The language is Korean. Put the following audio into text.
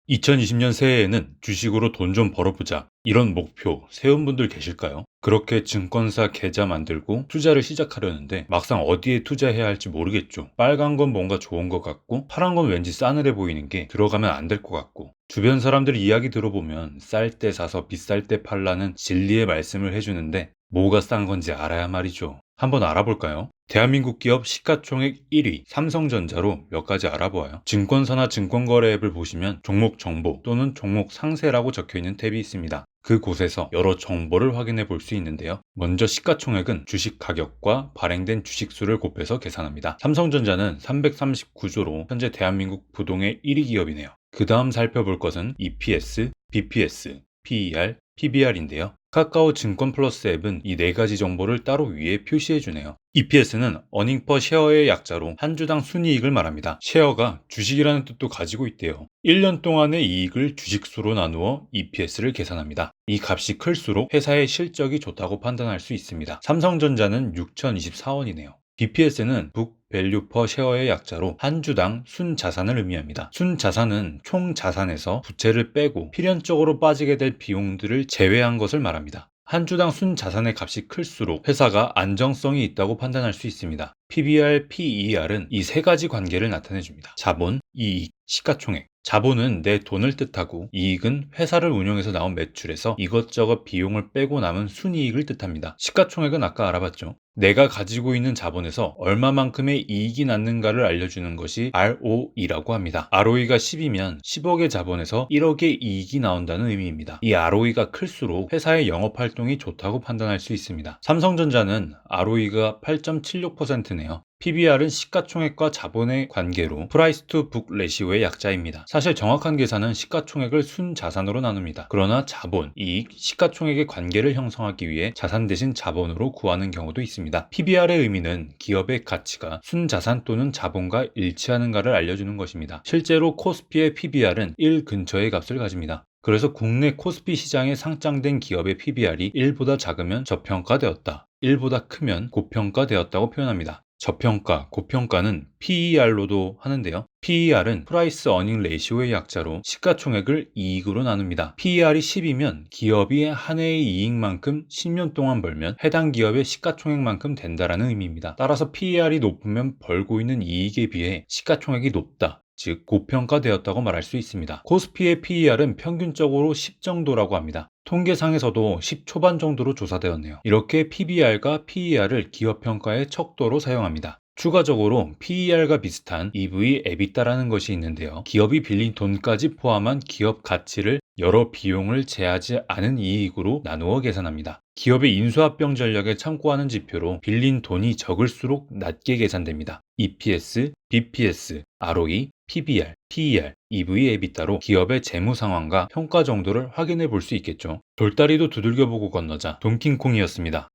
2020년 새해에는 주식으로 돈 좀 벌어보자. 이런 목표 세운 분들 계실까요? 그렇게 증권사 계좌 만들고 투자를 시작하려는데 막상 어디에 투자해야 할지 모르겠죠. 빨간 건 뭔가 좋은 것 같고 파란 건 왠지 싸늘해 보이는 게 들어가면 안 될 것 같고, 주변 사람들 이야기 들어보면 쌀 때 사서 비쌀 때 팔라는 진리의 말씀을 해주는데 뭐가 싼 건지 알아야 말이죠. 한번 알아볼까요? 대한민국 기업 시가총액 1위 삼성전자로 몇 가지 알아보아요. 증권사나 증권거래 앱을 보시면 종목 정보 또는 종목 상세라고 적혀있는 탭이 있습니다. 그곳에서 여러 정보를 확인해 볼 수 있는데요. 먼저 시가총액은 주식 가격과 발행된 주식 수를 곱해서 계산합니다. 삼성전자는 339조로 현재 대한민국 부동의 1위 기업이네요. 그 다음 살펴볼 것은 EPS, BPS, PER, PBR인데요. 카카오 증권 플러스 앱은 이 네 가지 정보를 따로 위에 표시해 주네요. EPS는 어닝 퍼 쉐어의 약자로 한 주당 순이익을 말합니다. 쉐어가 주식이라는 뜻도 가지고 있대요. 1년 동안의 이익을 주식수로 나누어 EPS를 계산합니다. 이 값이 클수록 회사의 실적이 좋다고 판단할 수 있습니다. 삼성전자는 6,024원이네요. BPS는 북 밸류 퍼 쉐어의 약자로 한 주당 순자산을 의미합니다. 순자산은 총 자산에서 부채를 빼고 필연적으로 빠지게 될 비용들을 제외한 것을 말합니다. 한 주당 순자산의 값이 클수록 회사가 안정성이 있다고 판단할 수 있습니다. PBR, PER은 이 세 가지 관계를 나타내줍니다. 자본, 이익, 시가총액. 자본은 내 돈을 뜻하고, 이익은 회사를 운영해서 나온 매출에서 이것저것 비용을 빼고 남은 순이익을 뜻합니다. 시가총액은 아까 알아봤죠. 내가 가지고 있는 자본에서 얼마만큼의 이익이 났는가를 알려주는 것이 ROE라고 합니다. ROE가 10이면 10억의 자본에서 1억의 이익이 나온다는 의미입니다. 이 ROE가 클수록 회사의 영업활동이 좋다고 판단할 수 있습니다. 삼성전자는 ROE가 8.76%네요. PBR은 시가총액과 자본의 관계로 프라이스 투 북 레시오의 약자입니다. 사실 정확한 계산은 시가총액을 순자산으로 나눕니다. 그러나 자본, 이익, 시가총액의 관계를 형성하기 위해 자산 대신 자본으로 구하는 경우도 있습니다. PBR의 의미는 기업의 가치가 순자산 또는 자본과 일치하는가를 알려주는 것입니다. 실제로 코스피의 PBR은 1 근처의 값을 가집니다. 그래서 국내 코스피 시장에 상장된 기업의 PBR이 1보다 작으면 저평가되었다, 1보다 크면 고평가되었다고 표현합니다. 저평가, 고평가는 PER로도 하는데요. PER은 프라이스 어닝 레이시오의 약자로 시가총액을 이익으로 나눕니다. PER이 10이면 기업이 한 해의 이익만큼 10년 동안 벌면 해당 기업의 시가총액만큼 된다라는 의미입니다. 따라서 PER이 높으면 벌고 있는 이익에 비해 시가총액이 높다, 즉 고평가되었다고 말할 수 있습니다. 코스피의 PER은 평균적으로 10 정도라고 합니다. 통계상에서도 10 초반 정도로 조사되었네요. 이렇게 PBR과 PER을 기업평가의 척도로 사용합니다. 추가적으로 PER과 비슷한 EV, EBITDA라는 것이 있는데요. 기업이 빌린 돈까지 포함한 기업 가치를 여러 비용을 제하지 않은 이익으로 나누어 계산합니다. 기업의 인수합병 전략에 참고하는 지표로 빌린 돈이 적을수록 낮게 계산됩니다. EPS, BPS, ROE, PBR, PER, EV, EBITDA로 기업의 재무 상황과 평가 정도를 확인해 볼 수 있겠죠. 돌다리도 두들겨보고 건너자. 돈킹콩이었습니다.